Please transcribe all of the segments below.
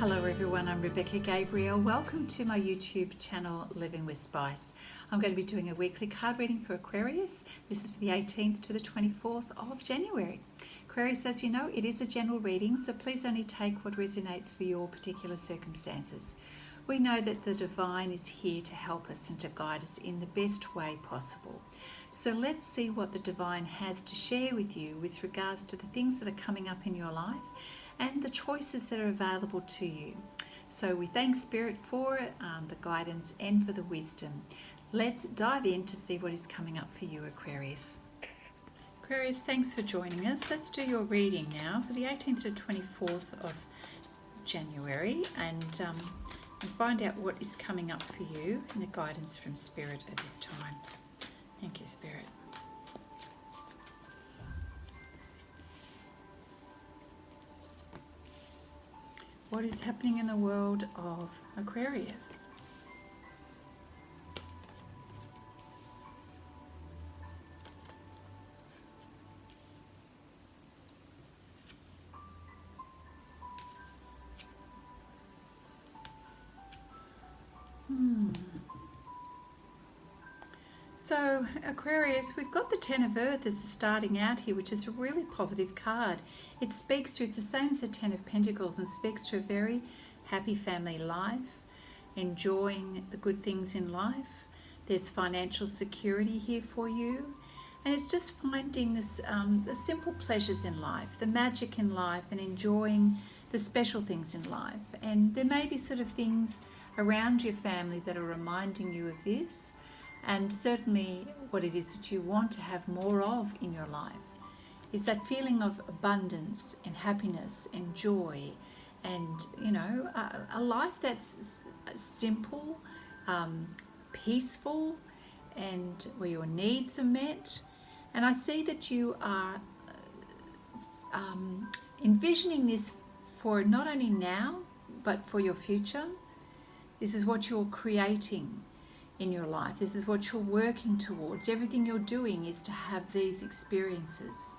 Hello everyone, I'm Rebecca Gabriel. Welcome to my YouTube channel, Living with Spice. I'm going to be doing a weekly card reading for Aquarius. This is for the 18th to the 24th of January. Aquarius, as you know, it is a general reading, so please only take what resonates for your particular circumstances. We know that the divine is here to help us and to guide us in the best way possible. So let's see what the divine has to share with you with regards to the things that are coming up in your life and the choices that are available to you. So we thank Spirit for the guidance and for the wisdom. Let's dive in to see what is coming up for you, Aquarius. Aquarius, thanks for joining us. Let's do your reading now for the 18th to 24th of January and find out what is coming up for you and the guidance from Spirit at this time. Thank you, Spirit. What is happening in the world of Aquarius? So Aquarius, we've got the Ten of Earth as starting out here, which is a really positive card. It speaks to, it's the same as the Ten of Pentacles, and speaks to a very happy family life, enjoying the good things in life. There's financial security here for you, and it's just finding this, the simple pleasures in life, the magic in life, and enjoying the special things in life. And there may be sort of things around your family that are reminding you of this, and certainly what it is that you want to have more of in your life is that feeling of abundance and happiness and joy and, you know, a life that's simple, peaceful, and where your needs are met. And I see that you are envisioning this for not only now but for your future. This is what you're creating in your life. This is what you're working towards. Everything you're doing is to have these experiences.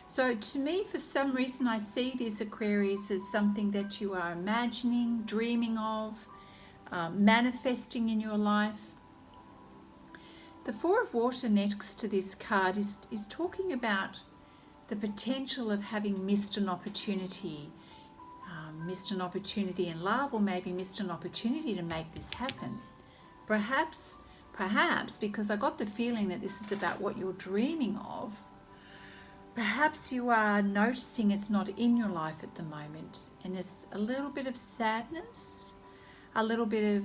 So to me, for some reason, I see this, Aquarius, as something that you are imagining, dreaming of, manifesting in your life. The Four of Water next to this card is talking about the potential of having missed an opportunity in love, or maybe missed an opportunity to make this happen. Perhaps because I got the feeling that this is about what you're dreaming of, perhaps you are noticing it's not in your life at the moment, and there's a little bit of sadness, a little bit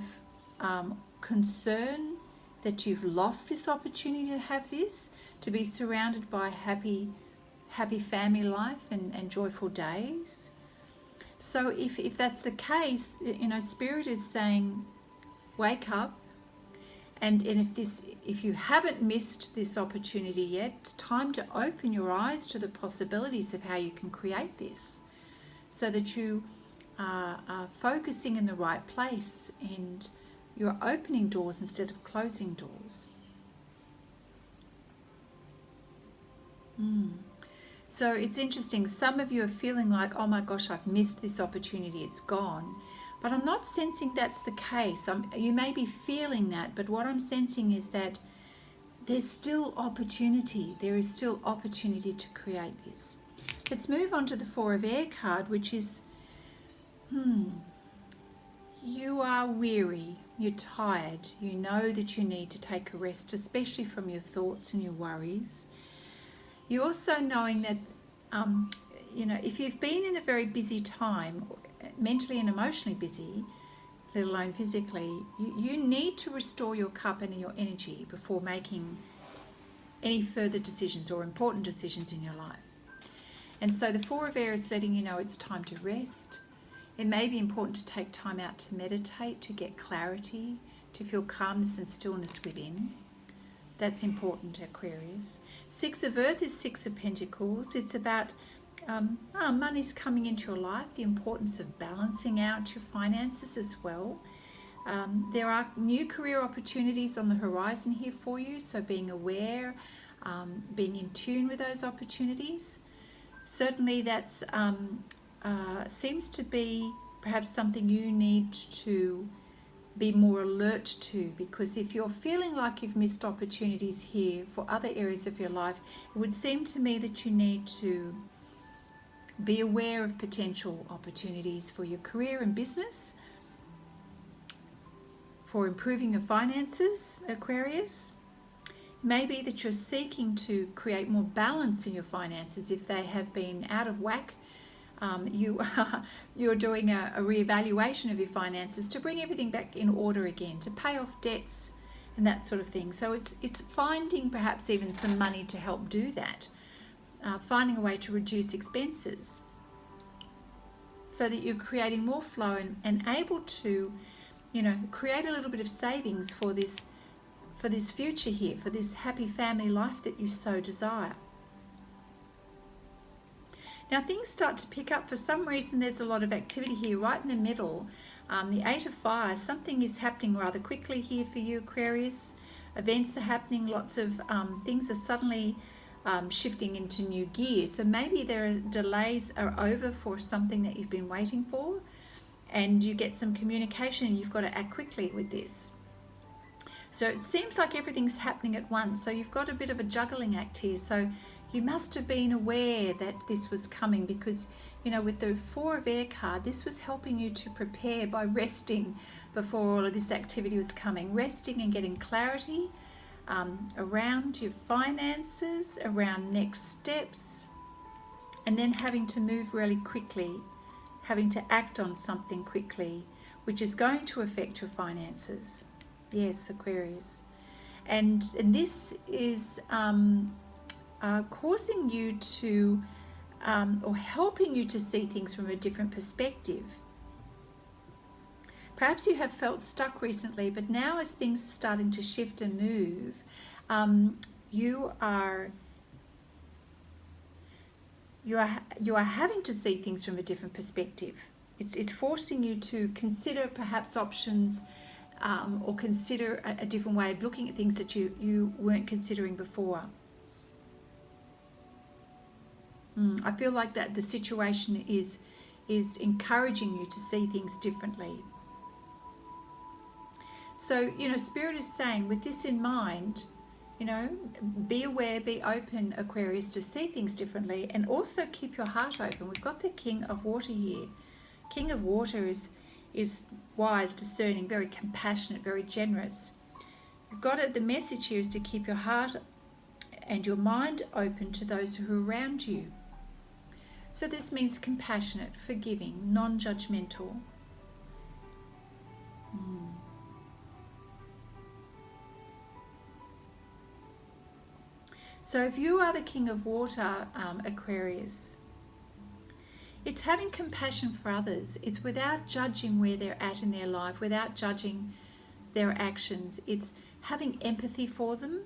of concern that you've lost this opportunity to have this, to be surrounded by happy family life and joyful days. So if that's the case, you know, Spirit is saying, wake up, and if you haven't missed this opportunity yet, it's time to open your eyes to the possibilities of how you can create this, so that you are focusing in the right place and you're opening doors instead of closing doors. So it's interesting, some of you are feeling like, oh my gosh, I've missed this opportunity, it's gone. But I'm not sensing that's the case. You may be feeling that, but what I'm sensing is that there's still opportunity. There is still opportunity to create this. Let's move on to the Four of Air card, which is, you are weary, you're tired, you know that you need to take a rest, especially from your thoughts and your worries. You're also knowing that, you know, if you've been in a very busy time, mentally and emotionally busy, let alone physically, you need to restore your cup and your energy before making any further decisions or important decisions in your life. And so the Four of Air is letting you know it's time to rest. It may be important to take time out to meditate, to get clarity, to feel calmness and stillness within. That's important, Aquarius. Six of Earth is Six of Pentacles. It's about money's coming into your life, the importance of balancing out your finances as well. There are new career opportunities on the horizon here for you, so being aware, being in tune with those opportunities. Certainly that's seems to be perhaps something you need to be more alert to, because if you're feeling like you've missed opportunities here for other areas of your life, it would seem to me that you need to be aware of potential opportunities for your career and business, for improving your finances, Aquarius. Maybe that you're seeking to create more balance in your finances if they have been out of whack. You're doing a reevaluation of your finances to bring everything back in order again, to pay off debts and that sort of thing. So it's finding perhaps even some money to help do that, finding a way to reduce expenses so that you're creating more flow and able to, create a little bit of savings for this future here, for this happy family life that you so desire. Now things start to pick up. For some reason there's a lot of activity here right in the middle. The Eight of Fire, something is happening rather quickly here for you, Aquarius. Events are happening, lots of things are suddenly shifting into new gear. So maybe delays are over for something that you've been waiting for, and you get some communication and you've got to act quickly with this. So it seems like everything's happening at once. So you've got a bit of a juggling act here. So you must have been aware that this was coming, because, with the Four of Air card, this was helping you to prepare by resting before all of this activity was coming. Resting and getting clarity around your finances, around next steps, and then having to move really quickly, having to act on something quickly, which is going to affect your finances. Yes, Aquarius. And this is causing you to, or helping you to see things from a different perspective. Perhaps you have felt stuck recently, but now as things are starting to shift and move, you are having to see things from a different perspective. It's forcing you to consider perhaps options, or consider a different way of looking at things that you weren't considering before. I feel like that the situation is encouraging you to see things differently. So, Spirit is saying, with this in mind, be aware, be open, Aquarius, to see things differently, and also keep your heart open. We've got the King of Water here. King of Water is wise, discerning, very compassionate, very generous. You've got it. The message here is to keep your heart and your mind open to those who are around you. So this means compassionate, forgiving, non-judgmental. So if you are the King of Water, Aquarius, it's having compassion for others. It's without judging where they're at in their life, without judging their actions. It's having empathy for them.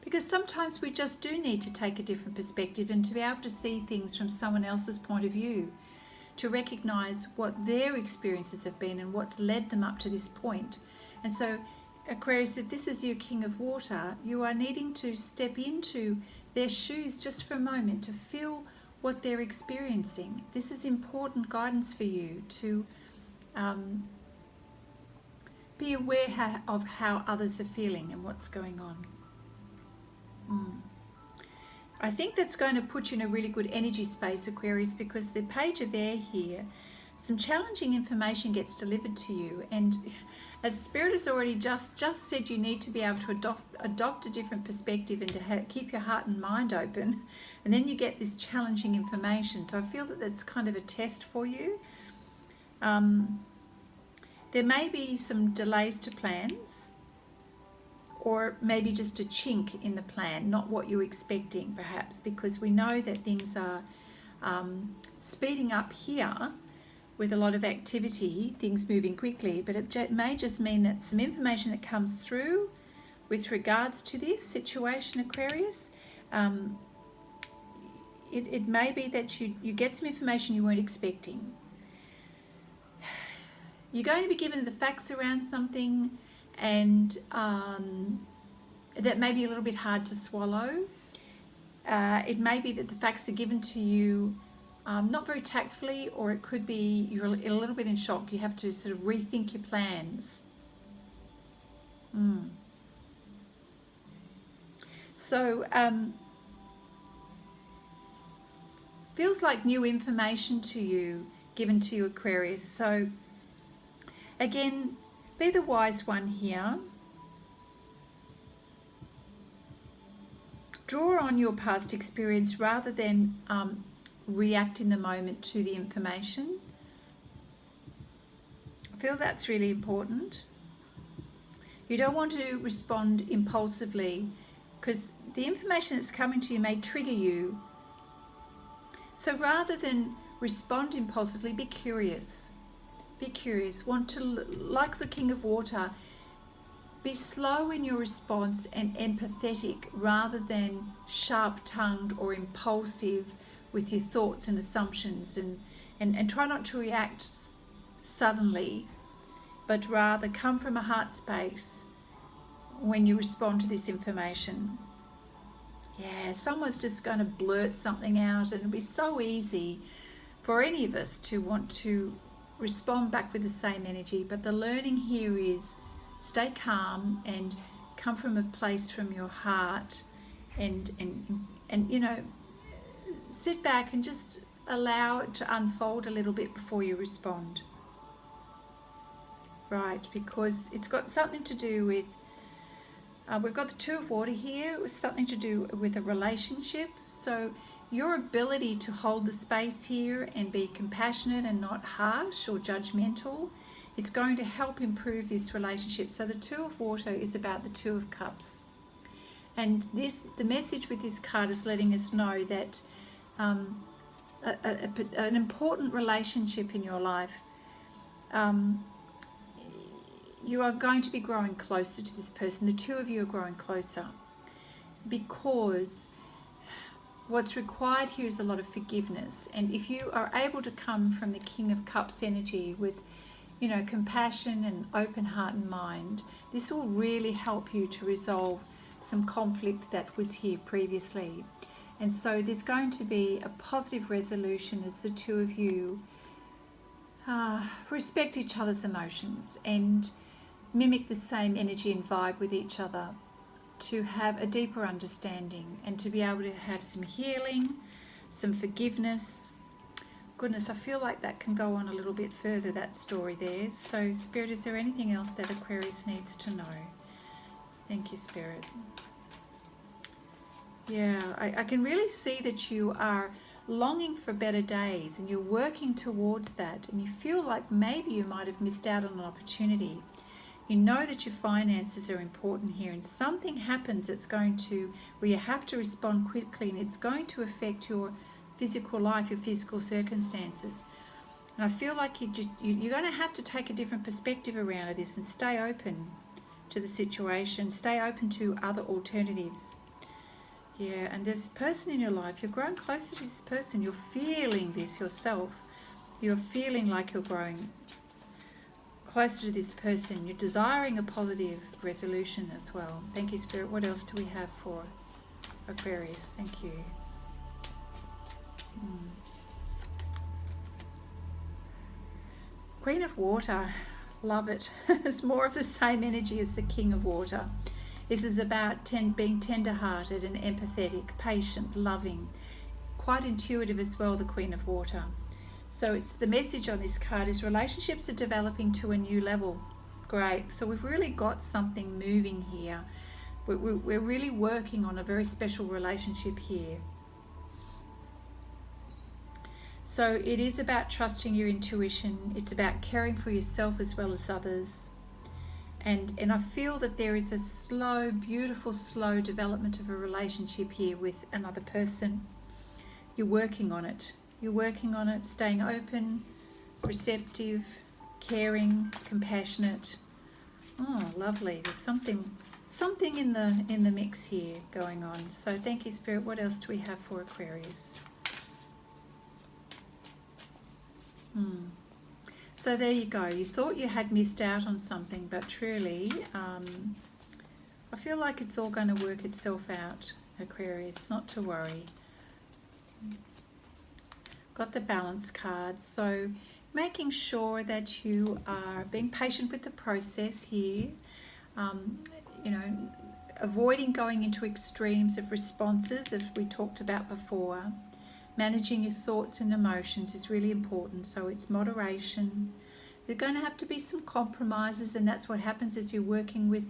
Because sometimes we just do need to take a different perspective and to be able to see things from someone else's point of view, to recognise what their experiences have been and what's led them up to this point. And so, Aquarius, if this is you, King of Water, you are needing to step into their shoes just for a moment to feel what they're experiencing. This is important guidance for you to be aware of how others are feeling and what's going on. I think that's going to put you in a really good energy space, Aquarius, because the Page of Air here, some challenging information gets delivered to you, and as Spirit has already just said, you need to be able to adopt a different perspective and to keep your heart and mind open, and then you get this challenging information. So I feel that that's kind of a test for you. There may be some delays to plans, or maybe just a chink in the plan, not what you're expecting perhaps, because we know that things are speeding up here with a lot of activity, things moving quickly, but it may just mean that some information that comes through with regards to this situation, Aquarius, it may be that you get some information you weren't expecting. You're going to be given the facts around something, and that may be a little bit hard to swallow. It may be that the facts are given to you not very tactfully, or it could be you're a little bit in shock. You have to sort of rethink your plans. So feels like new information to you, given to you, Aquarius. So again, be the wise one here. Draw on your past experience rather than react in the moment to the information. I feel that's really important. You don't want to respond impulsively, because the information that's coming to you may trigger you. So rather than respond impulsively, be curious. Be curious. Want to, like the King of Water, be slow in your response and empathetic rather than sharp-tongued or impulsive with your thoughts and assumptions, and try not to react suddenly, but rather come from a heart space when you respond to this information. Yeah, someone's just going to blurt something out, and it'll be so easy for any of us to want to respond back with the same energy. But the learning here is stay calm and come from a place from your heart, and you know, sit back and just allow it to unfold a little bit before you respond. Right, because it's got something to do with, we've got the Two of Water here, with something to do with a relationship. So your ability to hold the space here and be compassionate and not harsh or judgmental, it's going to help improve this relationship. So the Two of Water is about the Two of Cups. And the message with this card is letting us know that an important relationship in your life, you are going to be growing closer to this person. The two of you are growing closer, because what's required here is a lot of forgiveness. And if you are able to come from the King of Cups energy with, you know, compassion and open heart and mind, this will really help you to resolve some conflict that was here previously. And so there's going to be a positive resolution as the two of you respect each other's emotions and mimic the same energy and vibe with each other, to have a deeper understanding and to be able to have some healing, some forgiveness. Goodness, I feel like that can go on a little bit further, that story there. So Spirit, is there anything else that Aquarius needs to know? Thank you, Spirit. Yeah, I can really see that you are longing for better days and you're working towards that, and you feel like maybe you might have missed out on an opportunity. You know that your finances are important here, and something happens that's going to, where you have to respond quickly, and it's going to affect your physical life, your physical circumstances. And I feel like you're going to have to take a different perspective around this and stay open to the situation, stay open to other alternatives. Yeah, and this person in your life, you're growing closer to this person. You're feeling this yourself. You're feeling like you're growing closer to this person. You're desiring a positive resolution as well. Thank you, Spirit. What else do we have for Aquarius? Thank you. Queen of Water. Love it. It's more of the same energy as the King of Water. This is about being tender-hearted and empathetic, patient, loving, quite intuitive as well, the Queen of Water. So it's the message on this card is relationships are developing to a new level. Great. So we've really got something moving here. We're really working on a very special relationship here. So it is about trusting your intuition. It's about caring for yourself as well as others. And I feel that there is a slow, beautiful, slow development of a relationship here with another person. You're working on it. You're working on it, staying open, receptive, caring, compassionate. Oh, lovely. There's something in the mix here going on. So thank you, Spirit. What else do we have for Aquarius? So there you go. You thought you had missed out on something, but truly, I feel like it's all going to work itself out. Aquarius, not to worry. Got the Balance card, so making sure that you are being patient with the process here, you know, avoiding going into extremes of responses, as we talked about before. Managing your thoughts and emotions is really important, so it's moderation. There are going to have to be some compromises, and that's what happens as you're working with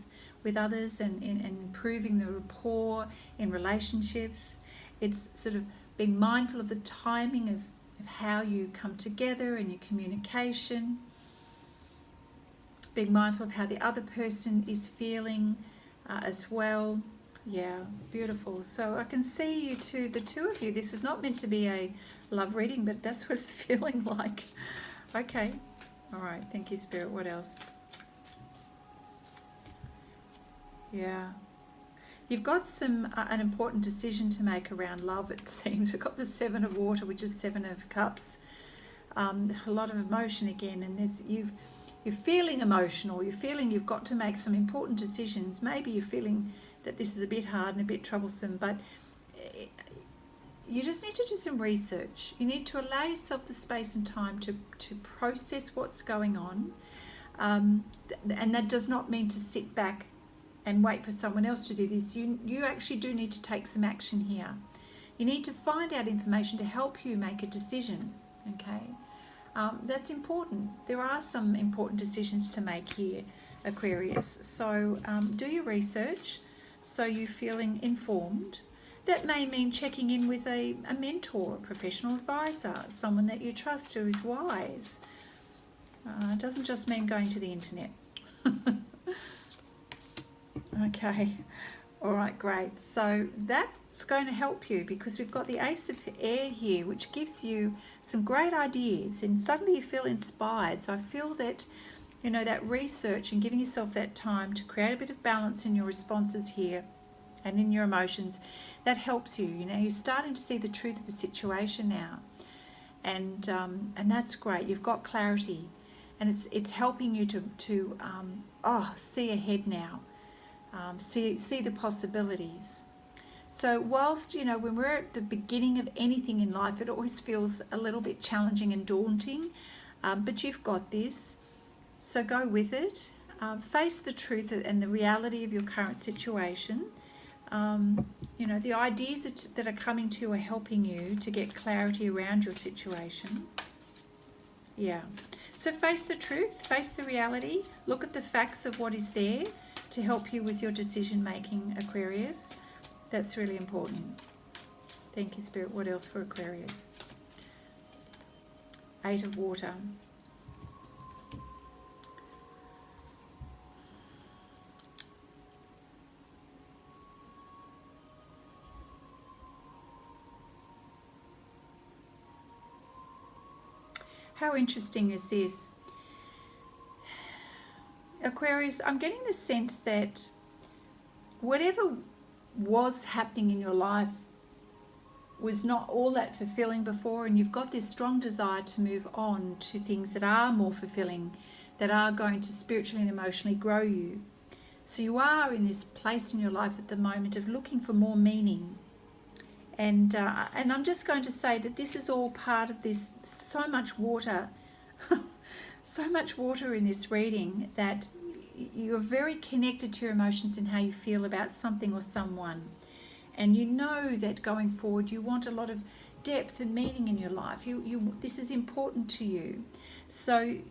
others and improving the rapport in relationships. It's sort of being mindful of the timing of how you come together and your communication. Being mindful of how the other person is feeling as well. Yeah, beautiful. So I can see you two, the two of you. This was not meant to be a love reading, but that's what it's feeling like. Okay. All right. Thank you, Spirit. What else? Yeah. You've got an important decision to make around love, it seems. We've got the Seven of Water, which is Seven of Cups. A lot of emotion again, and you're feeling emotional. You're feeling you've got to make some important decisions. Maybe you're feeling that this is a bit hard and a bit troublesome, but you just need to do some research. You need to allow yourself the space and time to process what's going on. And that does not mean to sit back and wait for someone else to do this. You actually do need to take some action here. You need to find out information to help you make a decision, okay? That's important. There are some important decisions to make here, Aquarius. So do your research so you're feeling informed. That may mean checking in with a mentor, a professional advisor, someone that you trust who is wise. It doesn't just mean going to the internet. Okay, all right, great. So that's going to help you because we've got the Ace of Air here, which gives you some great ideas, and suddenly you feel inspired. So I feel that, you know, that research and giving yourself that time to create a bit of balance in your responses here and in your emotions, that helps you. You know, you're starting to see the truth of the situation now, and that's great. You've got clarity, and it's helping you to see ahead now. See the possibilities. So whilst, you know, when we're at the beginning of anything in life, it always feels a little bit challenging and daunting, but you've got this. So go with it. Face the truth and the reality of your current situation. You know, the ideas that are coming to you are helping you to get clarity around your situation. Yeah. So face the truth, face the reality, look at the facts of what is there to help you with your decision making, Aquarius. That's really important. Thank you, Spirit. What else for Aquarius? Eight of Water. How interesting is this? Aquarius, I'm getting the sense that whatever was happening in your life was not all that fulfilling before, and you've got this strong desire to move on to things that are more fulfilling, that are going to spiritually and emotionally grow you. So you are in this place in your life at the moment of looking for more meaning. And I'm just going to say that this is all part of this, so much water, so much water in this reading, that you're very connected to your emotions and how you feel about something or someone. And you know that going forward you want a lot of depth and meaning in your life. This is important to you. So, you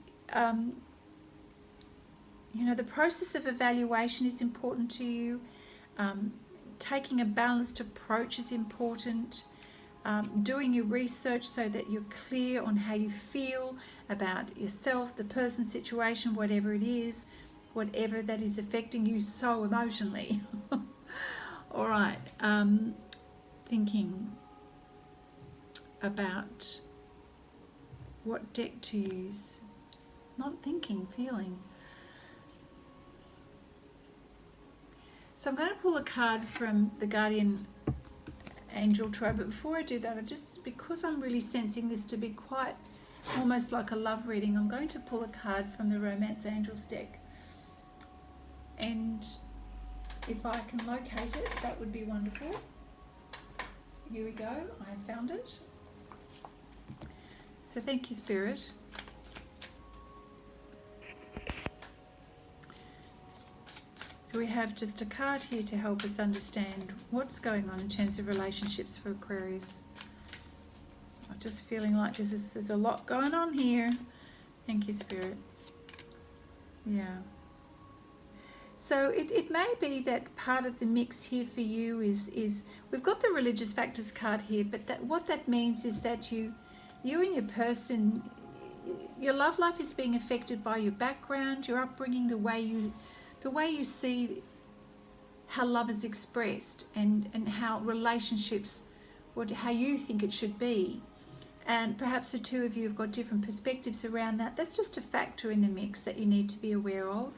know, the process of evaluation is important to you. Taking a balanced approach is important. Doing your research so that you're clear on how you feel about yourself, the person, situation, whatever it is, whatever that is affecting you so emotionally. All right. Thinking about what deck to use. Not thinking, feeling. So I'm going to pull a card from the Guardian Angel Tarot, but before I do that, because I'm really sensing this to be quite almost like a love reading, I'm going to pull a card from the Romance Angels deck. And if I can locate it, that would be wonderful. here we go. I have found it. So thank you, Spirit. So we have just a card here to help us understand what's going on in terms of relationships for Aquarius. I'm just feeling like there's a lot going on here. Thank you, Spirit. Yeah. So it may be that part of the mix here for you is we've got the religious factors card here, but what that means is that you and your person, your love life is being affected by your background, your upbringing, the way you see how love is expressed and how relationships, how you think it should be. And perhaps the two of you have got different perspectives around that. That's just a factor in the mix that you need to be aware of,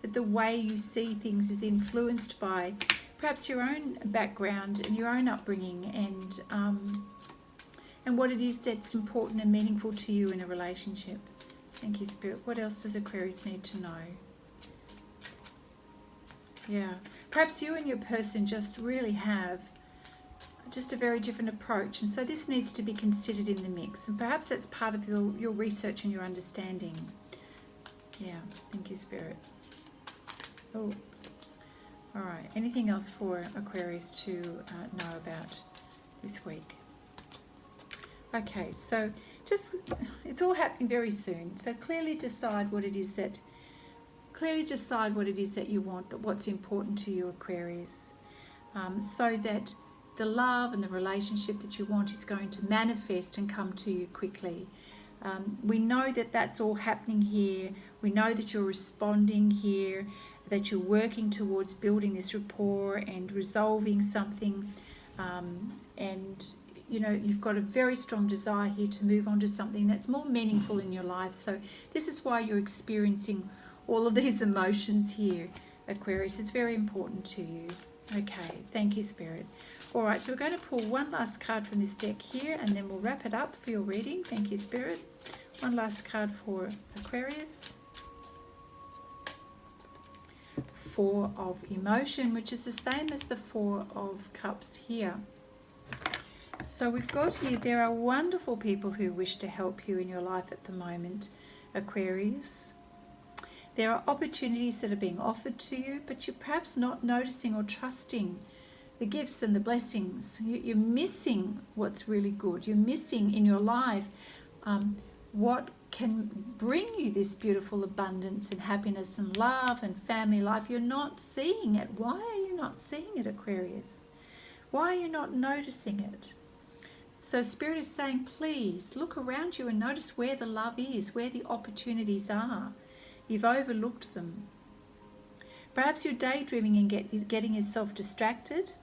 that the way you see things is influenced by perhaps your own background and your own upbringing and what it is that's important and meaningful to you in a relationship. Thank you, Spirit. What else does Aquarius need to know? Yeah. Perhaps you and your person just really have just a very different approach, and so this needs to be considered in the mix, and perhaps that's part of your research and your understanding. Yeah. Thank you, Spirit. Oh. All right. Anything else for Aquarius to know about this week? Okay, so it's all happening very soon. So clearly decide what it is that you want, what's important to you, Aquarius, so that the love and the relationship that you want is going to manifest and come to you quickly. We know that that's all happening here. We know that you're responding here, that you're working towards building this rapport and resolving something, and you know, you've got a very strong desire here to move on to something that's more meaningful in your life. So this is why you're experiencing all of these emotions here, Aquarius. It's very important to you. Okay, thank you, Spirit. All right, so we're going to pull one last card from this deck here, and then we'll wrap it up for your reading. Thank you, Spirit. One last card for Aquarius. Four of Emotion, which is the same as the Four of Cups here. So we've got here, there are wonderful people who wish to help you in your life at the moment, Aquarius. There are opportunities that are being offered to you, but you're perhaps not noticing or trusting the gifts and the blessings. You're missing what's really good. You're missing in your life what can bring you this beautiful abundance and happiness and love and family life. You're not seeing it. Why are you not seeing it, Aquarius? Why are you not noticing it? So Spirit is saying, please look around you and notice where the love is, where the opportunities are. You've overlooked them. Perhaps you're daydreaming and getting yourself distracted.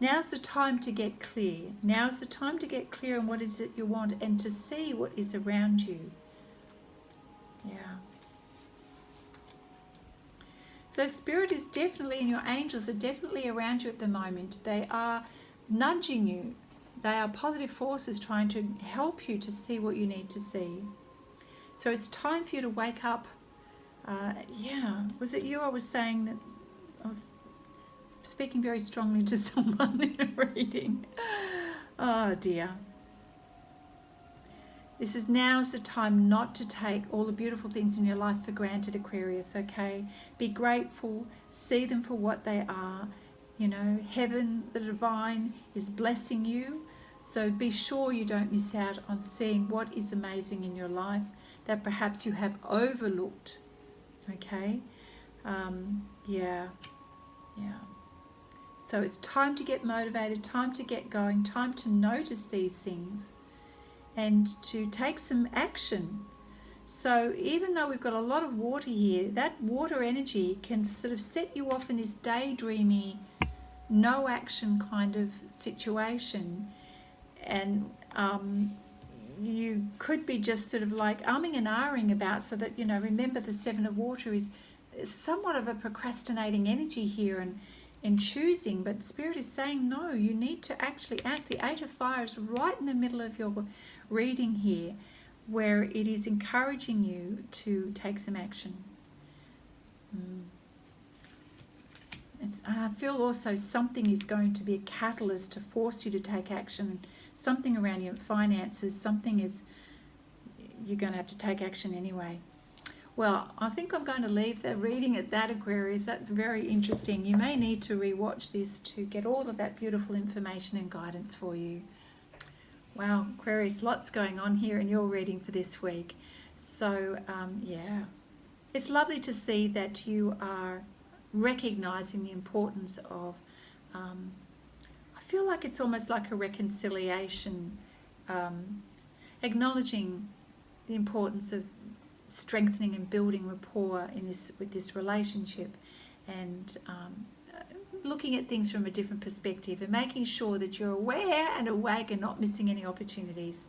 Now's the time to get clear. Now's the time to get clear on what it is that you want and to see what is around you. Yeah. So Spirit is definitely, and your angels are definitely around you at the moment. They are nudging you. They are positive forces trying to help you to see what you need to see. So it's time for you to wake up. Yeah, was it you? I was saying that I was speaking very strongly to someone in a reading. Oh dear. Now's the time not to take all the beautiful things in your life for granted, Aquarius, okay? Be grateful, see them for what they are. You know, heaven, the divine, is blessing you. So be sure you don't miss out on seeing what is amazing in your life that perhaps you have overlooked, okay? Yeah. So it's time to get motivated, time to get going, time to notice these things and to take some action. So even though we've got a lot of water here, that water energy can sort of set you off in this daydreamy, no action kind of situation. And you could be just sort of like umming and ahhing about, so that, you know, remember the Seven of Water is somewhat of a procrastinating energy here and choosing, but Spirit is saying no, you need to actually act. The Eight of Fire is right in the middle of your reading here, where it is encouraging you to take some action. I feel also something is going to be a catalyst to force you to take action. Something around your finances, something is, you're going to have to take action anyway. Well, I think I'm going to leave the reading at that, Aquarius. That's very interesting. You may need to rewatch this to get all of that beautiful information and guidance for you. Wow, Aquarius, lots going on here in your reading for this week. So, yeah, it's lovely to see that you are recognizing the importance of, I feel like it's almost like a reconciliation, acknowledging the importance of strengthening and building rapport with this relationship, and looking at things from a different perspective and making sure that you're aware and awake and not missing any opportunities.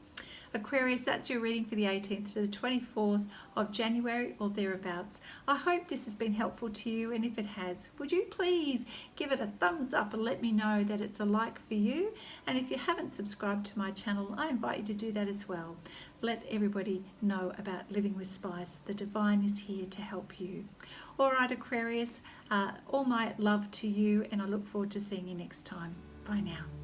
Aquarius, that's your reading for the 18th to the 24th of January or thereabouts. I hope this has been helpful to you, and if it has, would you please give it a thumbs up and let me know that it's a like for you. And if you haven't subscribed to my channel, I invite you to do that as well. Let everybody know about Living with Spice. The divine is here to help you. All right, Aquarius, all my love to you, and I look forward to seeing you next time. Bye now.